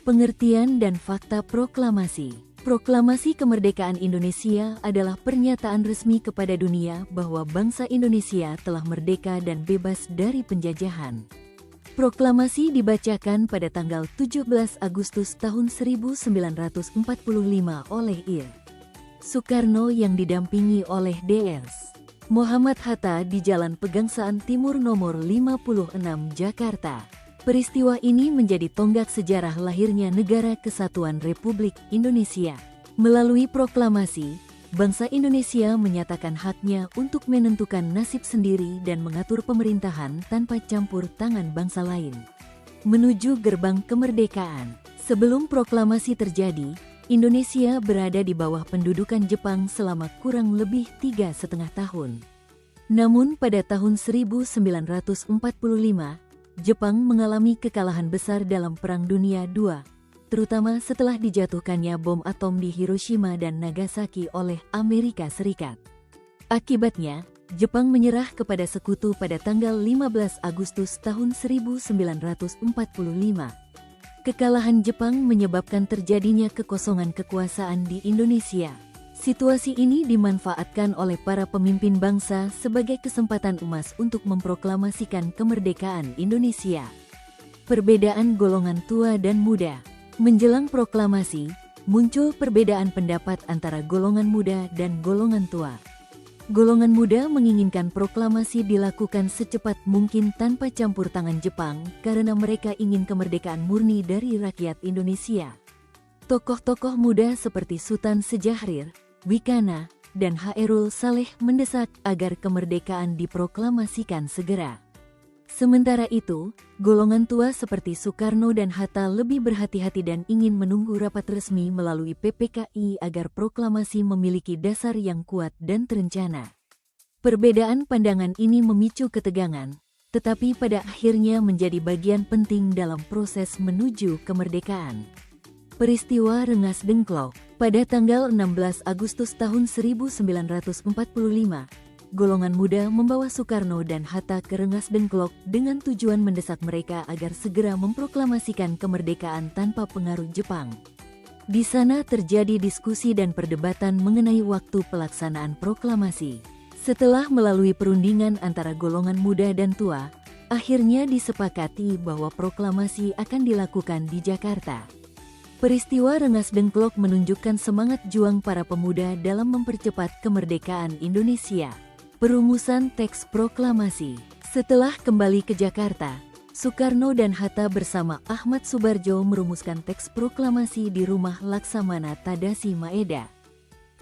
Pengertian dan fakta proklamasi. Proklamasi kemerdekaan Indonesia adalah pernyataan resmi kepada dunia bahwa bangsa Indonesia telah merdeka dan bebas dari penjajahan. Proklamasi dibacakan pada tanggal 17 Agustus tahun 1945 oleh Ir. Soekarno yang didampingi oleh Drs. Muhammad Hatta di Jalan Pegangsaan Timur nomor 56 Jakarta. Peristiwa ini menjadi tonggak sejarah lahirnya Negara Kesatuan Republik Indonesia. Melalui proklamasi, bangsa Indonesia menyatakan haknya untuk menentukan nasib sendiri dan mengatur pemerintahan tanpa campur tangan bangsa lain. Menuju gerbang kemerdekaan. Sebelum proklamasi terjadi, Indonesia berada di bawah pendudukan Jepang selama kurang lebih 3,5 tahun. Namun pada tahun 1945, Jepang mengalami kekalahan besar dalam Perang Dunia II, terutama setelah dijatuhkannya bom atom di Hiroshima dan Nagasaki oleh Amerika Serikat. Akibatnya, Jepang menyerah kepada sekutu pada tanggal 15 Agustus tahun 1945. Kekalahan Jepang menyebabkan terjadinya kekosongan kekuasaan di Indonesia. Situasi ini dimanfaatkan oleh para pemimpin bangsa sebagai kesempatan emas untuk memproklamasikan kemerdekaan Indonesia. Perbedaan golongan tua dan muda. Menjelang proklamasi, muncul perbedaan pendapat antara golongan muda dan golongan tua. Golongan muda menginginkan proklamasi dilakukan secepat mungkin tanpa campur tangan Jepang karena mereka ingin kemerdekaan murni dari rakyat Indonesia. Tokoh-tokoh muda seperti Sultan Syahrir, Wikana, dan Hairul Saleh mendesak agar kemerdekaan diproklamasikan segera. Sementara itu, golongan tua seperti Soekarno dan Hatta lebih berhati-hati dan ingin menunggu rapat resmi melalui PPKI agar proklamasi memiliki dasar yang kuat dan terencana. Perbedaan pandangan ini memicu ketegangan, tetapi pada akhirnya menjadi bagian penting dalam proses menuju kemerdekaan. Peristiwa Rengas Dengklok. Pada tanggal 16 Agustus tahun 1945, golongan muda membawa Soekarno dan Hatta ke Rengas Dengklok dengan tujuan mendesak mereka agar segera memproklamasikan kemerdekaan tanpa pengaruh Jepang. Di sana terjadi diskusi dan perdebatan mengenai waktu pelaksanaan proklamasi. Setelah melalui perundingan antara golongan muda dan tua, akhirnya disepakati bahwa proklamasi akan dilakukan di Jakarta. Peristiwa Rengas Dengklok menunjukkan semangat juang para pemuda dalam mempercepat kemerdekaan Indonesia. Perumusan teks proklamasi. Setelah kembali ke Jakarta, Soekarno dan Hatta bersama Ahmad Subarjo merumuskan teks proklamasi di rumah Laksamana Tadashi Maeda.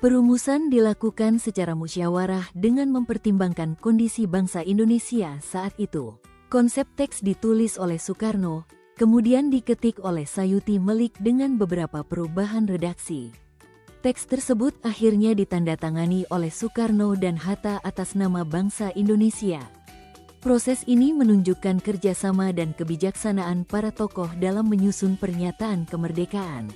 Perumusan dilakukan secara musyawarah dengan mempertimbangkan kondisi bangsa Indonesia saat itu. Konsep teks ditulis oleh Soekarno, kemudian diketik oleh Sayuti Melik dengan beberapa perubahan redaksi. Teks tersebut akhirnya ditandatangani oleh Soekarno dan Hatta atas nama bangsa Indonesia. Proses ini menunjukkan kerjasama dan kebijaksanaan para tokoh dalam menyusun pernyataan kemerdekaan.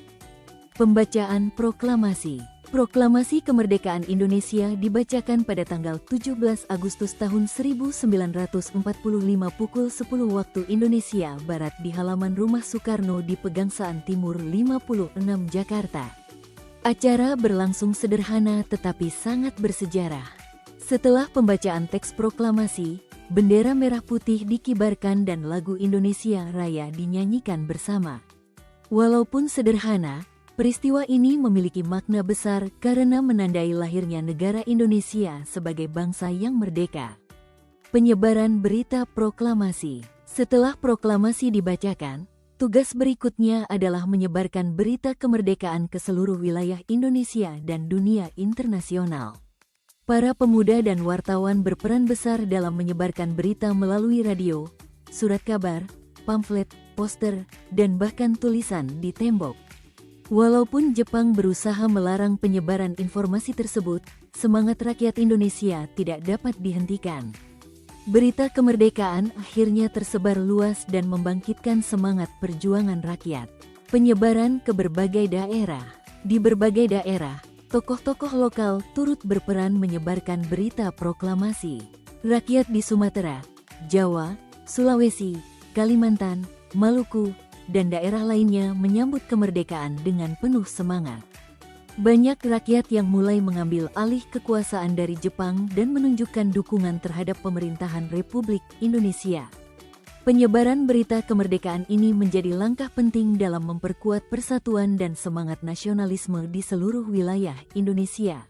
Pembacaan proklamasi. Proklamasi kemerdekaan Indonesia dibacakan pada tanggal 17 Agustus tahun 1945 pukul 10 waktu Indonesia Barat di halaman rumah Soekarno di Pegangsaan Timur 56 Jakarta. Acara berlangsung sederhana tetapi sangat bersejarah. Setelah pembacaan teks proklamasi, bendera merah putih dikibarkan dan lagu Indonesia Raya dinyanyikan bersama. Walaupun sederhana, peristiwa ini memiliki makna besar karena menandai lahirnya negara Indonesia sebagai bangsa yang merdeka. Penyebaran berita proklamasi. Setelah proklamasi dibacakan, tugas berikutnya adalah menyebarkan berita kemerdekaan ke seluruh wilayah Indonesia dan dunia internasional. Para pemuda dan wartawan berperan besar dalam menyebarkan berita melalui radio, surat kabar, pamflet, poster, dan bahkan tulisan di tembok. Walaupun Jepang berusaha melarang penyebaran informasi tersebut, semangat rakyat Indonesia tidak dapat dihentikan. Berita kemerdekaan akhirnya tersebar luas dan membangkitkan semangat perjuangan rakyat. Penyebaran ke berbagai daerah. Di berbagai daerah, tokoh-tokoh lokal turut berperan menyebarkan berita proklamasi. Rakyat di Sumatera, Jawa, Sulawesi, Kalimantan, Maluku, dan daerah lainnya menyambut kemerdekaan dengan penuh semangat. Banyak rakyat yang mulai mengambil alih kekuasaan dari Jepang dan menunjukkan dukungan terhadap pemerintahan Republik Indonesia. Penyebaran berita kemerdekaan ini menjadi langkah penting dalam memperkuat persatuan dan semangat nasionalisme di seluruh wilayah Indonesia.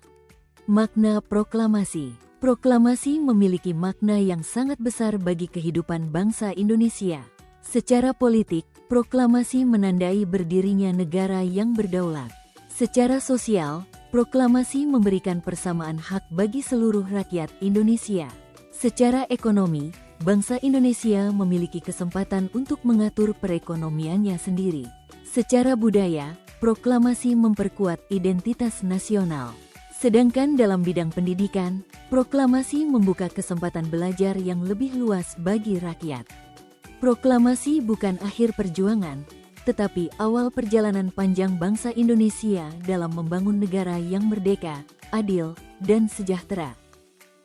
Makna proklamasi. Proklamasi memiliki makna yang sangat besar bagi kehidupan bangsa Indonesia. Secara politik, proklamasi menandai berdirinya negara yang berdaulat. Secara sosial, proklamasi memberikan persamaan hak bagi seluruh rakyat Indonesia. Secara ekonomi, bangsa Indonesia memiliki kesempatan untuk mengatur perekonomiannya sendiri. Secara budaya, proklamasi memperkuat identitas nasional. Sedangkan dalam bidang pendidikan, proklamasi membuka kesempatan belajar yang lebih luas bagi rakyat. Proklamasi bukan akhir perjuangan, tetapi awal perjalanan panjang bangsa Indonesia dalam membangun negara yang merdeka, adil, dan sejahtera.